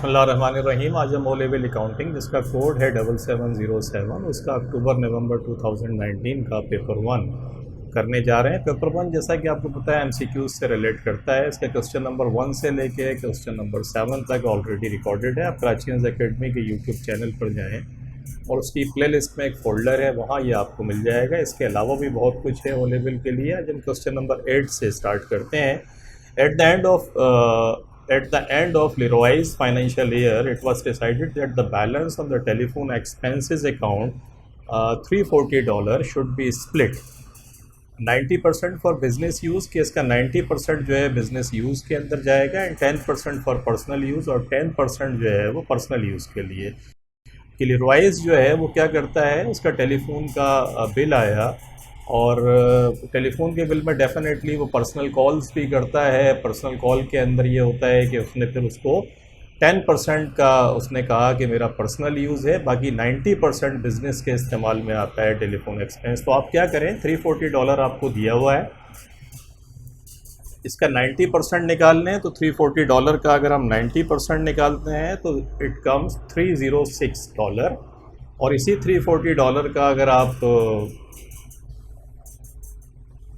बिस्मिल्लाहिर्रहमानिर्रहीम। आज हम ओ लेवल अकाउंटिंग जिसका कोड है 7707 उसका अक्टूबर नवंबर 2019 का पेपर 1 करने जा रहे हैं। पेपर 1 जैसा कि आपको पता है MCQs से रिलेट करता है। इसका क्वेश्चन नंबर 1 से लेके क्वेश्चन नंबर 7 तक ऑलरेडी रिकॉर्डेड है। आप क्राचियंस एकेडमी के यूट्यूब चैनल पर जाएँ और उसकी प्लेलिस्ट में एक फ़ोल्डर है, वहाँ ये आपको मिल जाएगा। इसके अलावा भी बहुत कुछ है ओ लेवल के लिए। आज हम क्वेश्चन नंबर 8 से स्टार्ट करते हैं। At the end of Leroy's financial year, it was decided that the balance on the telephone expenses account, $340, should be split 90% for business use, कि इसका 90% जो है बिजनेस यूज़ के अंदर जाएगा एंड 10% फॉर पर्सनल यूज़ और 10% जो है वो पर्सनल यूज़ के लिए। कि लेरॉयज़ जो है वो क्या करता है, उसका टेलीफोन का बिल आया और टेलीफोन के बिल में डेफिनेटली वो पर्सनल कॉल्स भी करता है। पर्सनल कॉल के अंदर ये होता है कि उसने फिर उसको 10% का उसने कहा कि मेरा पर्सनल यूज़ है, बाकी 90% बिज़नेस के इस्तेमाल में आता है टेलीफोन एक्सपेंस। तो आप क्या करें, $340 आपको दिया हुआ है, इसका 90% निकालने हैं। तो $340 का अगर हम 90% निकालते हैं तो इट कम्स $306। और इसी $340 का अगर आप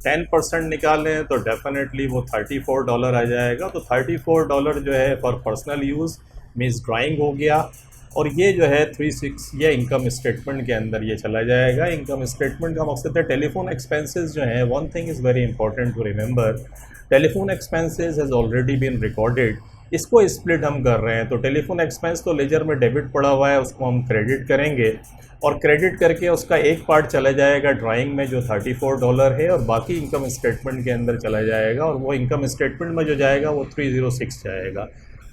10% निकालें तो डेफिनेटली वो $34 आ जाएगा। तो $34 जो है for personal use means drawing हो गया। और ये जो है 36 ये इनकम स्टेटमेंट के अंदर ये चला जाएगा। इनकम स्टेटमेंट का मकसद है टेलीफोन एक्सपेंसेस जो हैं, one thing is very important to remember, telephone expenses has already been recorded. इसको स्प्लिट हम कर रहे हैं तो टेलीफोन एक्सपेंस तो लेजर में डेबिट पड़ा हुआ है, उसको हम क्रेडिट करेंगे और क्रेडिट करके उसका एक पार्ट चला जाएगा ड्राइंग में जो $34 है और बाकी इनकम स्टेटमेंट के अंदर चला जाएगा और वो इनकम स्टेटमेंट में जो जाएगा वो 306 जाएगा।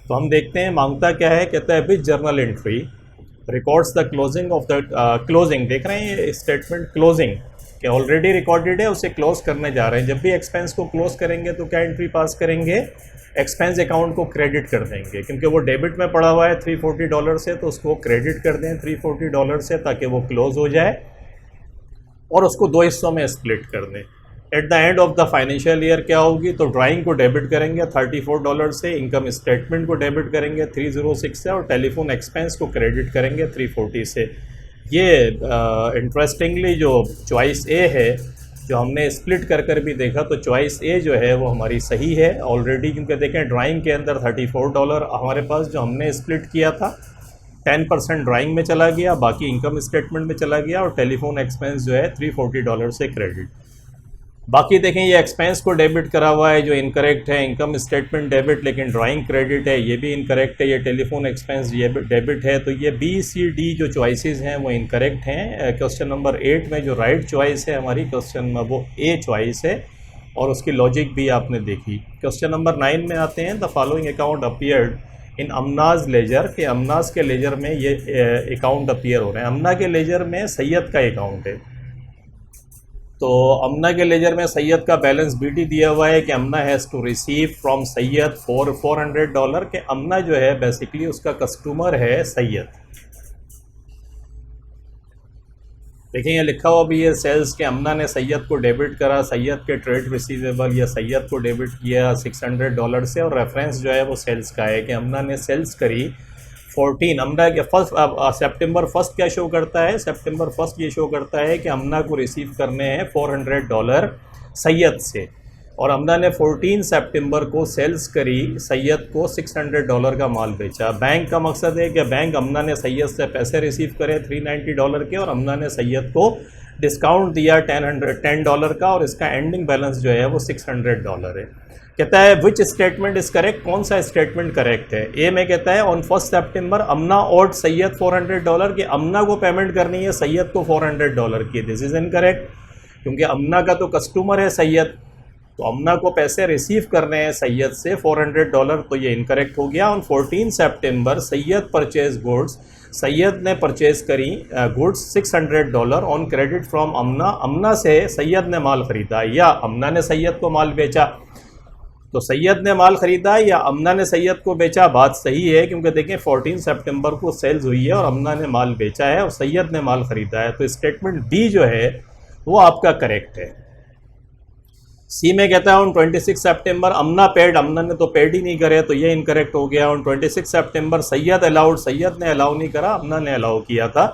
तो हम देखते हैं मांगता क्या है, कहता है which journal entry records the closing of the closing. देख रहे हैं ये स्टेटमेंट क्लोजिंग कि ऑलरेडी रिकॉर्डेड है, उसे क्लोज करने जा रहे हैं। जब भी एक्सपेंस को क्लोज करेंगे तो क्या एंट्री पास करेंगे, एक्सपेंस अकाउंट को क्रेडिट कर देंगे क्योंकि वो डेबिट में पड़ा हुआ है $340 से, तो उसको क्रेडिट कर दें $340 से ताकि वो क्लोज हो जाए और उसको दो हिस्सों में स्प्लिट कर दें। At the end of the financial year क्या होगी, तो ड्राइंग को डेबिट करेंगे $34 से, इनकम स्टेटमेंट को डेबिट करेंगे 306 से और टेलीफोन एक्सपेंस को क्रेडिट करेंगे 340 से। ये इंटरेस्टिंगली जो चॉइस ए है जो हमने स्प्लिट कर कर भी देखा तो चॉइस ए जो है वो हमारी सही है ऑलरेडी, क्योंकि देखें ड्राइंग के अंदर $34 हमारे पास जो हमने स्प्लिट किया था 10% ड्राइंग में चला गया, बाकी इनकम स्टेटमेंट में चला गया और टेलीफोन एक्सपेंस जो है $340 से क्रेडिट। बाकी देखें ये एक्सपेंस को डेबिट करा हुआ है जो इनकरेक्ट है, इनकम स्टेटमेंट डेबिट लेकिन ड्राइंग क्रेडिट है, ये भी इनकरेक्ट है। ये टेलीफोन एक्सपेंस ये डेबिट है, तो ये बी सी डी जो चॉइसेस हैं वो इनकरेक्ट हैं। क्वेश्चन नंबर 8 में जो राइट चॉइस है हमारी क्वेश्चन में वो ए चॉइस है और उसकी लॉजिक भी आपने देखी। क्वेश्चन नंबर 9 में आते हैं, the following account appeared in Amna's ledger, के अमनाज के लेजर में ये अकाउंट अपीयर हो रहे हैं। अमना के लेजर में सैयद का अकाउंट है, तो अमना के लेजर में सैयद का बैलेंस बीटी दिया हुआ है कि Amna has to receive from Syed $400 के अमना जो है बेसिकली उसका कस्टमर है सैयद। देखिए ये लिखा हुआ भी है सेल्स के अमना ने सैयद को डेबिट करा, सैयद के ट्रेड रिसीवेबल या सैयद को डेबिट किया $600 से और रेफरेंस जो है वो सेल्स का है कि अमना ने सेल्स करी 14। अमना के फर्स्ट सितंबर 1 क्या शो करता है, सितंबर 1 ये शो करता है कि अमना को रिसीव करने हैं $400 सैयद से और अमना ने 14 सितंबर को सेल्स करी, सैयद को $600 का माल बेचा। बैंक का मकसद है कि बैंक अमना ने सैयद से पैसे रिसीव करे $390 के और अमना ने सैयद को डिस्काउंट दिया $10 का और इसका एंडिंग बैलेंस जो है वो $600 है। कहता है विच स्टेटमेंट इज करेक्ट, कौन सा स्टेटमेंट करेक्ट है। ए में कहता है on 1 September Amna odd Syed $400 कि अमना को पेमेंट करनी है सैयद को $400 की। दिस इज इनकरेक्ट क्योंकि अमना का तो कस्टमर है सैयद, तो अमना को पैसे रिसीव करने हैं सैयद से $400, तो ये इनकरेक्ट हो गया। On 14 September Syed purchase goods, Syed ने परचेज करी गुड्स $600 ऑन क्रेडिट फ्रॉम अमना, अमना से सैयद ने माल ख़रीदा या अमना ने सैयद को माल बेचा। तो सैयद ने माल ख़रीदा या अमना ने सैयद को बेचा, बात सही है क्योंकि देखें 14 सितंबर को सेल्स हुई है और अमना ने माल बेचा है और सैयद ने माल ख़रीदा है, तो स्टेटमेंट बी जो है वो आपका करेक्ट है। सी में कहता है ऑन 26 सितंबर अमना पेड, अमना ने तो पेड ही नहीं करे तो ये इनकरेक्ट हो गया। On 26 September Syed allowed, Syed ने अलाउ नहीं करा, अमना ने अलाउ किया था।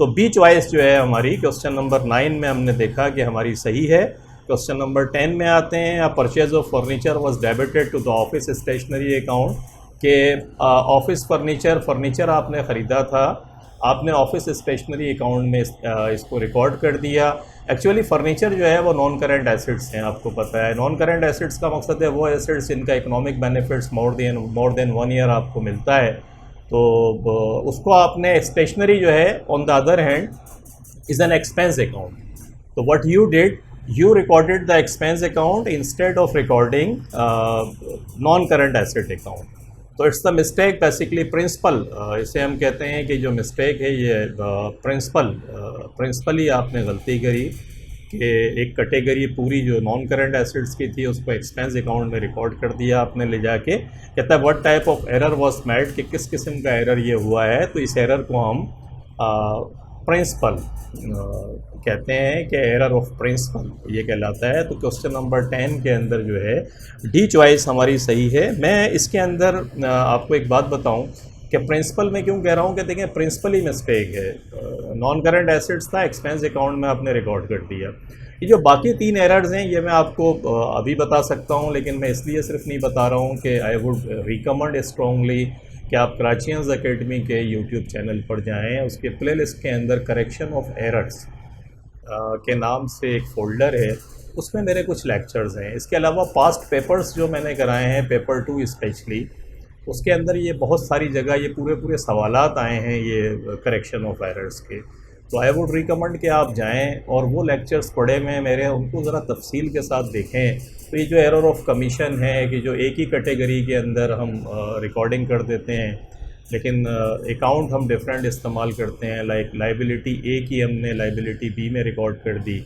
तो बी चॉइस जो है हमारी क्वेश्चन नंबर 9 में हमने देखा कि हमारी सही है। क्वेश्चन नंबर 10 में आते हैं, purchase of furniture was debited to the office stationery account, के ऑफिस फर्नीचर आपने ख़रीदा था, आपने ऑफिस स्टेशनरी अकाउंट में इसको रिकॉर्ड कर दिया। एक्चुअली फ़र्नीचर जो है वो नॉन करेंट एसेट्स हैं, आपको पता है। नॉन करेंट एसेट्स का मकसद है वो एसेट्स जिनका economic benefits more than 1 year आपको मिलता है, तो उसको आपने स्टेशनरी जो है on the other hand is an expense account. तो what you did, you recorded the expense account instead of recording non-current asset account। तो it's the mistake basically principle, इसे हम कहते हैं कि जो मिस्टेक है ये प्रिंसिपल ही आपने गलती करी कि एक कैटेगरी पूरी जो नॉन करंट एसेट्स की थी उसको एक्सपेंस अकाउंट में रिकॉर्ड कर दिया आपने ले जाके। कहता है what type of error was made, कि किस किस्म का एरर ये हुआ है। तो इस एरर को हम प्रिंसिपल कहते हैं कि एरर ऑफ प्रिंसिपल ये कहलाता है। तो क्वेश्चन नंबर 10 के अंदर जो है डी चॉइस हमारी सही है। मैं इसके अंदर आपको एक बात बताऊं कि प्रिंसिपल में क्यों कह रहा हूं कि देखें प्रिंसिपल ही मिस्टेक है। नॉन करंट एसेट्स था, एक्सपेंस अकाउंट में आपने रिकॉर्ड कर दिया। ये जो बाकी 3 एरर्स हैं ये मैं आपको अभी बता सकता हूँ, लेकिन मैं इसलिए सिर्फ नहीं बता रहा हूँ कि आई वुड रिकमेंड स्ट्रांगली कि आप कराचियंस एकेडमी के यूट्यूब चैनल पर जाएं। उसके प्लेलिस्ट के अंदर करेक्शन ऑफ एरर्स के नाम से एक फ़ोल्डर है, उसमें मेरे कुछ लेक्चर्स हैं। इसके अलावा पास्ट पेपर्स जो मैंने कराए हैं, पेपर 2 स्पेशली, उसके अंदर ये बहुत सारी जगह ये पूरे सवालात आए हैं ये करेक्शन ऑफ एरर्स के। तो आई वुड रिकमेंड कि आप जाएं और वो लेक्चर्स पढ़े में मेरे, उनको ज़रा तफसील के साथ देखें। तो ये जो एरर ऑफ कमीशन है कि जो एक ही कैटेगरी के अंदर हम रिकॉर्डिंग कर देते हैं लेकिन अकाउंट हम डिफरेंट इस्तेमाल करते हैं, लाइक लाइबिलिटी ए की हमने लाइबिलिटी बी में रिकॉर्ड कर दी।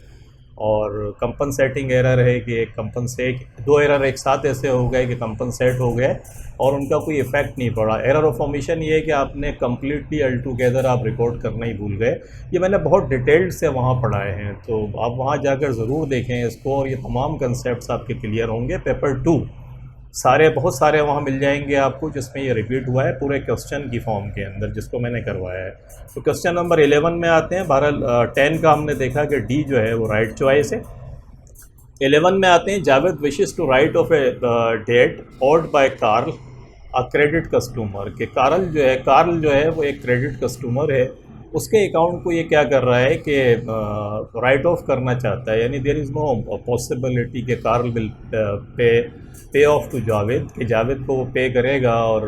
और कंपनसेटिंग एरर है कि एक कंपनसेट, 2 एरर एक साथ ऐसे हो गए कि कंपनसेट हो गए और उनका कोई इफ़ेक्ट नहीं पड़ा। एरर ऑफ ओमिशन ये है कि आपने कम्प्लीटली ऑल टुगेदर आप रिकॉर्ड करना ही भूल गए। ये मैंने बहुत डिटेल्ड से वहाँ पढ़ाए हैं, तो आप वहाँ जाकर ज़रूर देखें इसको और ये तमाम कंसेप्ट आपके क्लियर होंगे। पेपर 2 बहुत सारे वहाँ मिल जाएंगे आपको जिसमें ये रिपीट हुआ है पूरे क्वेश्चन की फॉर्म के अंदर जिसको मैंने करवाया है। तो क्वेश्चन नंबर 11 में आते हैं। 10 का हमने देखा कि डी जो है वो राइट चॉइस है। 11 में आते हैं, Javed wishes to write off a debt owed by Karl a credit customer, के कार्ल जो है वो एक क्रेडिट कस्टमर है, उसके अकाउंट को ये क्या कर रहा है कि राइट ऑफ करना चाहता है। यानी देयर इज़ नो पॉसिबिलिटी कि Karl will pay off to Javed, कि जावेद को वो पे करेगा। और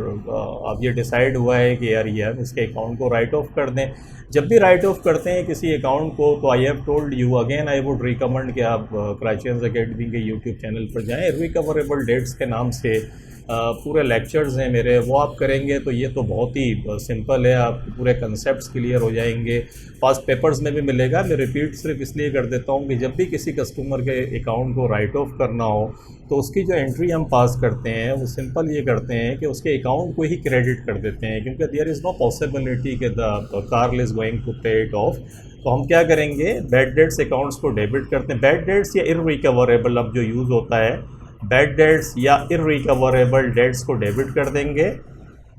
अब ये डिसाइड हुआ है कि यार ये हम इसके अकाउंट को राइट ऑफ कर दें। जब भी राइट ऑफ करते हैं किसी अकाउंट को तो आई have told you again, I would recommend कि आप कराचियंस एकेडमी के यूट्यूब चैनल पर जाएँ। रिकवरेबल डेट्स के नाम से पूरे लेक्चर्स हैं मेरे, वो आप करेंगे तो ये तो बहुत ही सिंपल है, आप पूरे कंसेप्ट्स क्लियर हो जाएंगे। पास्ट पेपर्स में भी मिलेगा। मैं रिपीट सिर्फ इसलिए कर देता हूँ कि जब भी किसी कस्टमर के अकाउंट को राइट ऑफ करना हो तो उसकी जो एंट्री हम पास करते हैं वो सिंपल ये करते हैं कि उसके अकाउंट को ही क्रेडिट कर देते हैं, क्योंकि देयर इज़ नो पॉसिबिलिटी कि the Karl is going to pay it off. तो हम क्या करेंगे, बैड डेट्स अकाउंट्स को डेबिट करते हैं। बैड डेट्स या इररिकवरेबल अब जो यूज़ होता है, बैड डेट्स या इररिकवरेबल डेट्स को डेबिट कर देंगे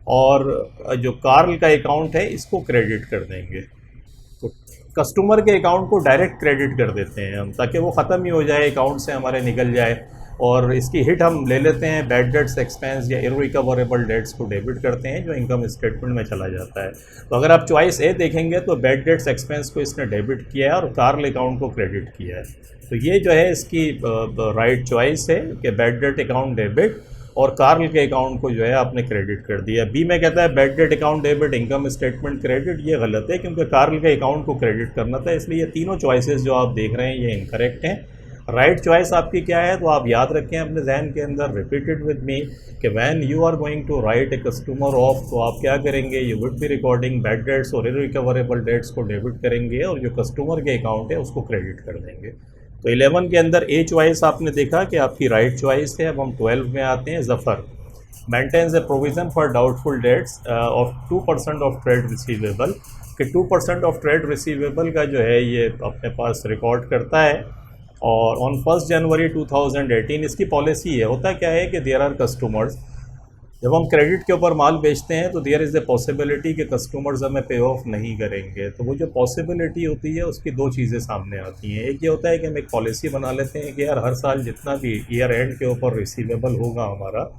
और जो कार्ल का अकाउंट है इसको क्रेडिट कर देंगे। तो कस्टमर के अकाउंट को डायरेक्ट क्रेडिट कर देते हैं हम, ताकि वो ख़त्म ही हो जाए, अकाउंट से हमारे निकल जाए। और इसकी हिट हम ले लेते हैं, बैड डेट्स एक्सपेंस या इररिकवरेबल डेट्स को डेबिट करते हैं जो इनकम स्टेटमेंट में चला जाता है। तो अगर आप चॉइस ए देखेंगे तो बैड डेट्स एक्सपेंस को इसने डेबिट किया है और कार्ल अकाउंट को क्रेडिट किया है। तो ये जो है इसकी राइट चॉइस है कि बैड डेट अकाउंट डेबिट और कार्ल के अकाउंट को जो है आपने क्रेडिट कर दिया। बी में कहता है bad debt account debit income statement credit, ये गलत है क्योंकि कार्ल के अकाउंट को क्रेडिट करना था, इसलिए ये तीनों चॉइसेस जो आप देख रहे हैं ये इनकरेक्ट हैं। राइट चॉइस आपकी क्या है तो आप याद रखें अपने जहन के अंदर, रिपीटेड विद मी, कि when you are going to write a customer off तो आप क्या करेंगे, you would be recording bad debts और इररिकवरेबल डेट्स को डेबिट करेंगे और जो कस्टमर के अकाउंट है उसको क्रेडिट कर देंगे। तो 11 के अंदर ए चॉइस आपने देखा कि आपकी राइट चॉइस है। अब हम 12 में आते हैं। Zafar maintains a provision for doubtful debts of 2% of trade receivable, कि 2% ऑफ ट्रेड रिसीवेबल का जो है ये अपने पास रिकॉर्ड करता है और ऑन 1 जनवरी 2018 इसकी पॉलिसी है। होता क्या है कि देयर आर कस्टमर्स, जब हम क्रेडिट के ऊपर माल बेचते हैं तो देयर इज़ द पॉसिबिलिटी कि कस्टमर्स हमें पे ऑफ नहीं करेंगे। तो वो जो पॉसिबिलिटी होती है उसकी दो चीज़ें सामने आती हैं। एक ये होता है कि हम एक पॉलिसी बना लेते हैं कि यार हर साल जितना भी ईयर एंड के ऊपर रिसीवेबल होगा हमारा,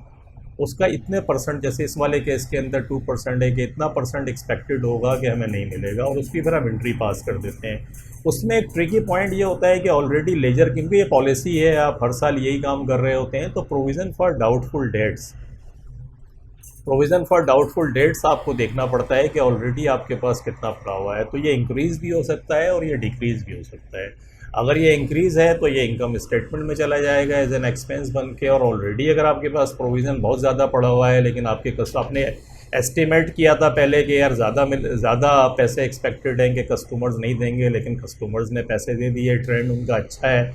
उसका इतने परसेंट, जैसे इस वाले केस के अंदर 2% है कि इतना परसेंट एक्सपेक्टेड होगा कि हमें नहीं मिलेगा, और उसकी फिर हम एंट्री पास कर देते हैं। उसमें एक ट्रिकी पॉइंट ये होता है कि ऑलरेडी लेजर, क्योंकि ये पॉलिसी है, आप हर साल यही काम कर रहे होते हैं, तो provision for doubtful dates, provision for doubtful dates आपको देखना पड़ता है कि ऑलरेडी आपके पास कितना पड़ा हुआ है। तो ये इंक्रीज़ भी हो सकता है और ये डिक्रीज़ भी हो सकता है। अगर ये इंक्रीज़ है तो ये इनकम स्टेटमेंट में चला जाएगा एज एन एक्सपेंस बन के, और ऑलरेडी अगर आपके पास प्रोविज़न बहुत ज़्यादा पड़ा हुआ है लेकिन आपने एस्टिमेट किया था पहले कि यार ज़्यादा पैसे एक्सपेक्टेड हैं कि कस्टमर्स नहीं देंगे, लेकिन कस्टमर्स ने पैसे दे दिए, ट्रेंड उनका अच्छा है,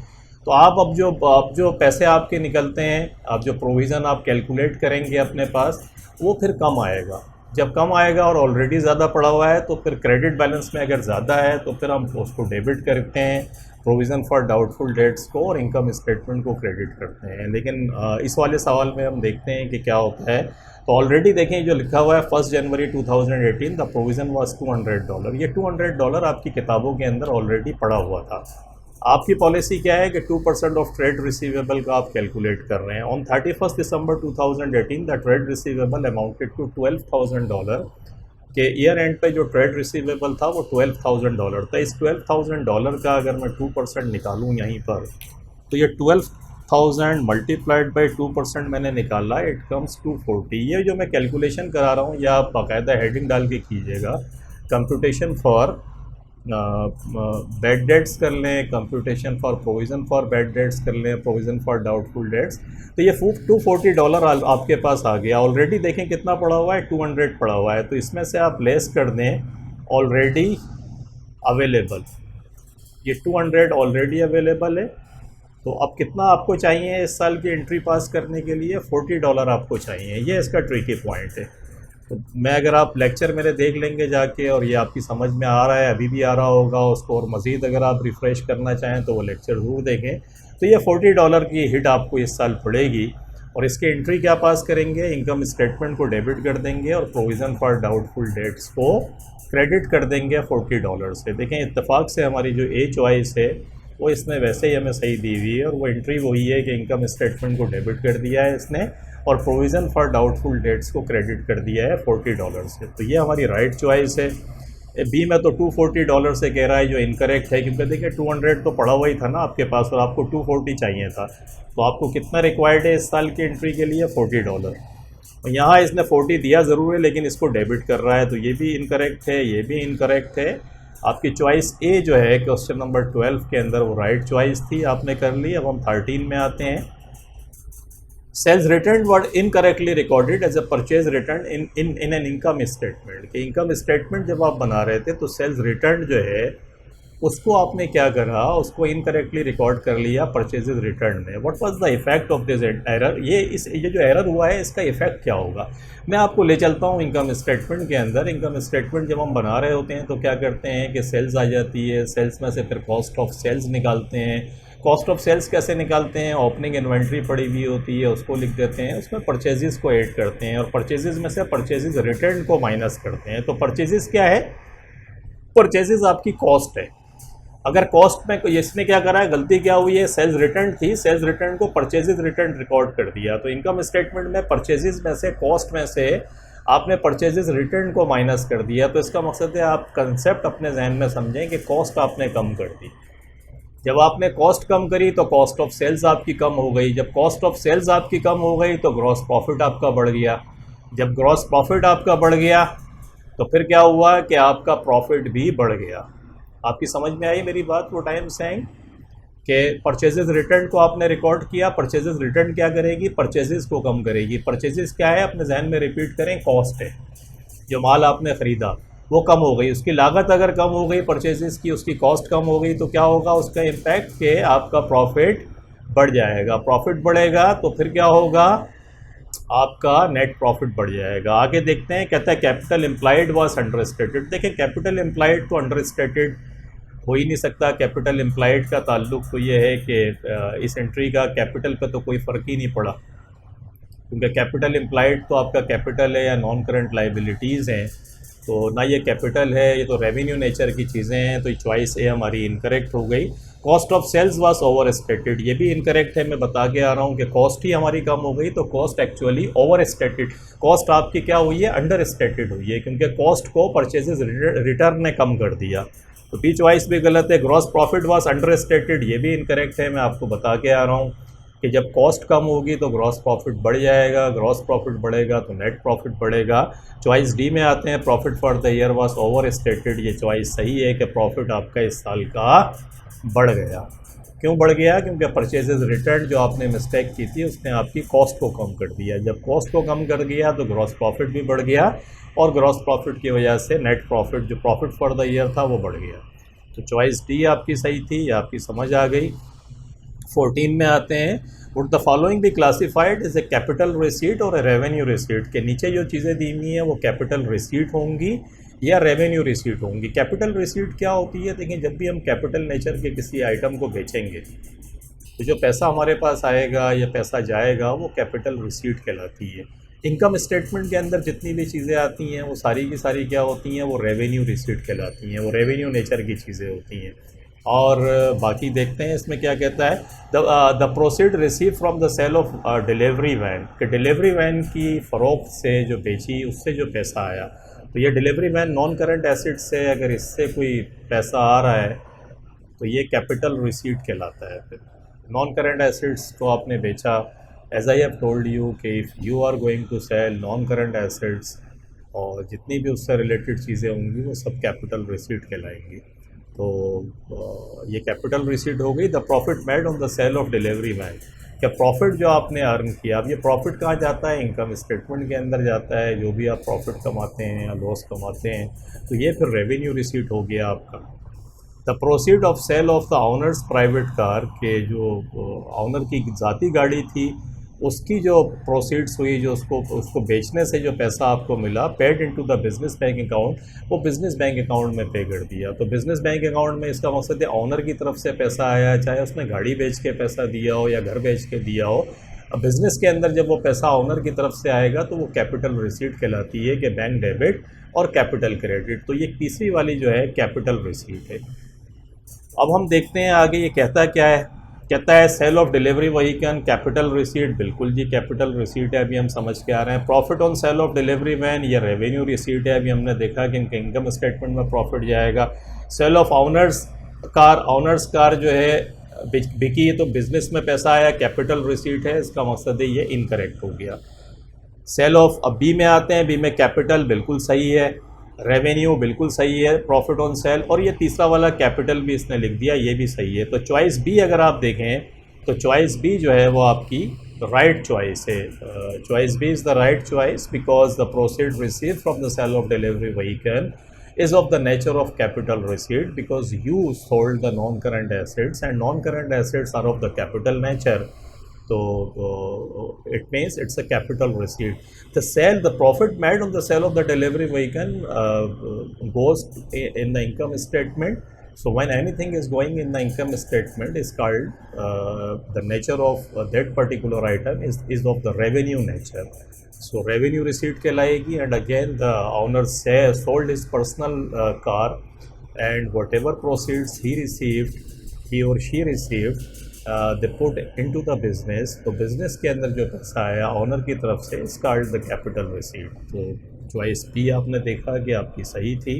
तो आप अब जो पैसे आपके निकलते हैं, आप जो प्रोविज़न आप कैलकुलेट करेंगे अपने पास, वो फिर कम आएगा। जब कम आएगा और ऑलरेडी ज़्यादा पड़ा हुआ है तो फिर क्रेडिट बैलेंस में अगर ज़्यादा है तो फिर हम उसको डेबिट करते हैं, प्रोविज़न फॉर डाउटफुल डेट्स को, और इनकम स्टेटमेंट को क्रेडिट करते हैं। लेकिन इस वाले सवाल में हम देखते हैं कि क्या होता है। तो ऑलरेडी देखें जो लिखा हुआ है 1 जनवरी 2018 द प्रोविज़न वाज $200। ये $200 आपकी किताबों के अंदर ऑलरेडी पड़ा हुआ था। आपकी पॉलिसी क्या है कि 2% ऑफ ट्रेड रिसीवेबल का आप कैलकुलेट कर रहे हैं। On 31 December 2018 the trade receivable amounted to $12,000, के ईयर एंड पे जो ट्रेड रिसीवेबल था वो $12,000 था। इस $12,000 का अगर मैं 2% निकालूँ यहीं पर, तो ये 12,000 मल्टीप्लाइड बाई 2% मैंने निकाला, इट कम्स 240। ये जो मैं कैलकुलेशन करा रहा हूँ या आप बाकायदा हेडिंग डाल के कीजिएगा, कंप्यूटेशन फॉर बैड डेट्स कर लें, computation for provision for bad debts कर लें, प्रोविज़न फॉर डाउटफुल डेट्स, तो ये $240 आपके पास आ गया। ऑलरेडी देखें कितना पड़ा हुआ है, 200 पड़ा हुआ है, तो इसमें से आप लेस कर दें ऑलरेडी अवेलेबल, ये 200 ऑलरेडी अवेलेबल है। तो अब कितना आपको चाहिए इस साल की एंट्री पास करने के लिए, $40 आपको चाहिए। ये इसका ट्रिकी पॉइंट है। तो मैं, अगर आप लेक्चर मेरे देख लेंगे जाके और ये आपकी समझ में आ रहा है, अभी भी आ रहा होगा उसको, और मज़ीद अगर आप रिफ़्रेश करना चाहें तो वो लेक्चर ज़रूर देखें। तो ये $40 की हिट आपको इस साल पड़ेगी, और इसकी एंट्री क्या पास करेंगे, इनकम स्टेटमेंट को डेबिट कर देंगे और प्रोविज़न फॉर डाउटफुल डेट्स को क्रेडिट कर देंगे $40 से। देखें इत्तेफाक से हमारी जो ए चॉइस है वो इसने वैसे ही हमें सही दी हुई है, और वो एंट्री वही है कि इनकम स्टेटमेंट को डेबिट कर दिया है इसने और प्रोविज़न फॉर डाउटफुल डेट्स को क्रेडिट कर दिया है $40 से। तो ये हमारी राइट चॉइस है। बी में तो $240 से कह रहा है, जो इनकरेक्ट है, क्योंकि देखिए 200 तो पड़ा हुआ ही था ना आपके पास और आपको 240 चाहिए था। तो आपको कितना रिक्वायर्ड है इस साल की एंट्री के लिए, $40। और यहाँ इसने 40 दिया ज़रूर है लेकिन इसको डेबिट कर रहा है, तो ये भी इनकरेक्ट है, ये भी इनकरेक्ट है। आपकी चॉइस ए जो है क्वेश्चन नंबर 12 के अंदर वो राइट चॉइस थी, आपने कर ली। अब हम 13 में आते हैं। Sales return were incorrectly recorded as a purchase return in an income statement. कि इनकम स्टेटमेंट जब आप बना रहे थे तो सेल्स रिटर्न जो है उसको आपने क्या करा, उसको इनकरेक्टली रिकॉर्ड कर लिया परचेजेज रिटर्न में। What was the effect of this error, ये जो एरर हुआ है इसका इफेक्ट क्या होगा, मैं आपको ले चलता हूँ इनकम स्टेटमेंट के अंदर। इनकम स्टेटमेंट जब हम बना रहे होते हैं तो क्या करते हैं कि सेल्स आ जाती है, सेल्स में से फिर कॉस्ट ऑफ सेल्स निकालते हैं। कॉस्ट ऑफ सेल्स कैसे निकालते हैं, ओपनिंग इन्वेंट्री पड़ी हुई होती है उसको लिख देते हैं, उसमें परचेजेस को ऐड करते हैं और परचेजेस में से परचेजेस रिटर्न को माइनस करते हैं। तो परचेजेस क्या है, परचेजेस आपकी कॉस्ट है। अगर कॉस्ट में इसने क्या करा है, गलती क्या हुई है, सेल्स रिटर्न थी, सेल्स रिटर्न को परचेजेस रिटर्न रिकॉर्ड कर दिया। तो इनकम स्टेटमेंट में परचेजेस में से, कॉस्ट में से आपने परचेजेस रिटर्न को माइनस कर दिया। तो इसका मकसद है आप कंसेप्ट अपने जहन में समझें कि कॉस्ट आपने कम कर दी। जब आपने कॉस्ट कम करी तो कॉस्ट ऑफ सेल्स आपकी कम हो गई। जब कॉस्ट ऑफ सेल्स आपकी कम हो गई तो ग्रॉस प्रॉफिट आपका बढ़ गया। जब ग्रॉस प्रॉफिट आपका बढ़ गया तो फिर क्या हुआ कि आपका प्रॉफिट भी बढ़ गया। आपकी समझ में आई मेरी बात, वो टाइम सेइंग कि परचेजेस रिटर्न को आपने रिकॉर्ड किया। परचेजेस रिटर्न क्या करेगी, परचेजेस को कम करेगी। परचेजेस क्या है, अपने जहन में रिपीट करें, कॉस्ट है। जो माल आपने ख़रीदा वो कम हो गई, उसकी लागत अगर कम हो गई परचेजेस की, उसकी कॉस्ट कम हो गई तो क्या होगा, उसका इम्पैक्ट कि आपका प्रॉफिट बढ़ जाएगा। प्रॉफिट बढ़ेगा तो फिर क्या होगा, आपका नेट प्रॉफिट बढ़ जाएगा। आगे देखते हैं, कहता है capital employed was under stated. देखिए कैपिटल एम्प्लॉयड तो अंडर स्टेटेड हो ही नहीं सकता। कैपिटल इम्प्लाइड का ताल्लुक तो ये है कि इस एंट्री का कैपिटल पे तो कोई फ़र्क ही नहीं पड़ा, क्योंकि कैपिटल इम्प्लाइड तो आपका कैपिटल है या नॉन करंट लाइबिलिटीज़ हैं, तो ना ये कैपिटल है, ये तो रेवेन्यू नेचर की चीज़ें हैं। तो चॉइस ए हमारी इनकरेक्ट हो गई। Cost of sales was overstated, ये भी इनकरेक्ट है। मैं बता के आ रहा हूँ कि कॉस्ट ही हमारी कम हो गई, तो cost actually over stated, cost आपकी क्या हुई है, अंडर स्टेटेड हुई है, क्योंकि कॉस्ट को परचेजेस रिटर्न ने कम कर दिया। तो बी चॉइस भी गलत है। Gross profit was under stated, ये भी इनकरेक्ट है। मैं आपको बता के आ रहा हूँ कि जब कॉस्ट कम होगी तो ग्रॉस प्रॉफिट बढ़ जाएगा, ग्रॉस प्रॉफिट बढ़ेगा तो नेट प्रॉफिट बढ़ेगा। चॉइस डी में आते हैं, profit for the year was overstated. ये चॉइस सही है कि प्रॉफिट आपका इस साल का बढ़ गया। क्यों बढ़ गया? क्योंकि परचेजेस रिटर्न जो आपने मिस्टेक की थी उसने आपकी कॉस्ट को कम कर दिया। जब कॉस्ट को कम कर दिया तो ग्रॉस प्रॉफिट भी बढ़ गया, और ग्रॉस प्रॉफिट की वजह से नेट प्रॉफिट, जो प्रॉफिट फॉर द ईयर था, वो बढ़ गया। तो चॉइस डी आपकी सही थी, ये आपकी समझ आ गई। 14 में आते हैं, would the following be classified as a capital receipt और ए रेवेन्यू रिसीट। के नीचे जो चीज़ें दी हुई हैं वो कैपिटल रिसीट होंगी या रेवेन्यू रिसीट होंगी। कैपिटल रिसीट क्या होती है? देखिए, जब भी हम कैपिटल नेचर के किसी आइटम को बेचेंगे तो जो पैसा हमारे पास आएगा या पैसा जाएगा वो कैपिटल रिसीट कहलाती है। इनकम स्टेटमेंट के अंदर जितनी भी चीज़ें आती हैं वो सारी की सारी क्या होती हैं, वो रेवेन्यू रिसीट कहलाती हैं, वो रेवेन्यू नेचर की चीज़ें होती हैं। और बाकी देखते हैं इसमें क्या कहता है। The proceed receive from the sale of delivery van, कि डिलीवरी वैन की फ़रोख्त से जो बेची उससे जो पैसा आया, तो ये delivery van non current asset से, अगर इससे कोई पैसा आ रहा है तो ये कैपिटल रिसीट कहलाता है। फिर नॉन करंट एसेट्स को आपने बेचा, as I have told you कि if you are going to sell non current assets, और जितनी भी उससे रिलेटेड चीज़ें होंगी वो सब कैपिटल रिसीट कहलाएंगी। तो ये कैपिटल रिसीट हो गई। The profit made on the sale of delivery van, क्या प्रॉफिट जो आपने अर्न किया, अब ये प्रॉफिट कहाँ जाता है, इनकम स्टेटमेंट के अंदर जाता है। जो भी आप प्रॉफिट कमाते हैं या लॉस कमाते हैं तो ये फिर रेवेन्यू रिसीट हो गया आपका। The proceed of sale of the owner's private car, के जो ऑनर की ज़ाती गाड़ी थी उसकी जो प्रोसीड्स हुई, जो उसको बेचने से जो पैसा आपको मिला, paid into the business bank account, वो बिजनेस बैंक अकाउंट में पे कर दिया। तो बिजनेस बैंक अकाउंट में इसका मकसद है ऑनर की तरफ से पैसा आया, चाहे उसने गाड़ी बेच के पैसा दिया हो या घर बेच के दिया हो। अब बिज़नेस के अंदर जब वो पैसा ऑनर की तरफ से आएगा तो वो कैपिटल रिसीट कहलाती है, कि बैंक डेबिट और कैपिटल क्रेडिट। तो ये तीसरी वाली जो है कैपिटल रिसीट है। अब हम देखते हैं आगे ये कहता क्या है। कहता है sale of delivery vehicle capital receipt, बिल्कुल जी कैपिटल रिसीट है, अभी हम समझ के आ रहे हैं। Profit on sale of delivery van, ये रेवेन्यू रिसीट है, अभी हमने देखा कि इनके इनकम स्टेटमेंट में प्रॉफिट जाएगा। सेल ऑफ ऑनर्स कार जो है बिकी है तो बिजनेस में पैसा आया, कैपिटल रिसीट है, इसका मकसद है ये इनकरेक्ट हो गया। सेल ऑफ, अब बी में आते हैं, बी में कैपिटल बिल्कुल सही है, रेवेन्यू बिल्कुल सही है, प्रॉफिट ऑन सेल, और ये तीसरा वाला कैपिटल भी इसने लिख दिया, ये भी सही है। तो चॉइस बी अगर आप देखें तो चॉइस बी जो है वो आपकी राइट चॉइस है। Choice B is the right choice because the proceed receive from the sale of delivery vehicle is of the nature of capital receipt because you sold the non-current assets and non-current assets are of the capital nature. So it means it's a capital receipt. The profit made on the sale of the delivery vehicle goes in the income statement. So when anything is going in the income statement is called the nature of that particular item is of the revenue nature. So revenue receipt कहलाएगी, and again the owner sold his personal car and whatever proceeds he or she received they put into the business. तो business के अंदर जो पैसा आया honour की तरफ से is called the capital receipt. तो चॉइस बी आपने देखा कि आपकी सही थी।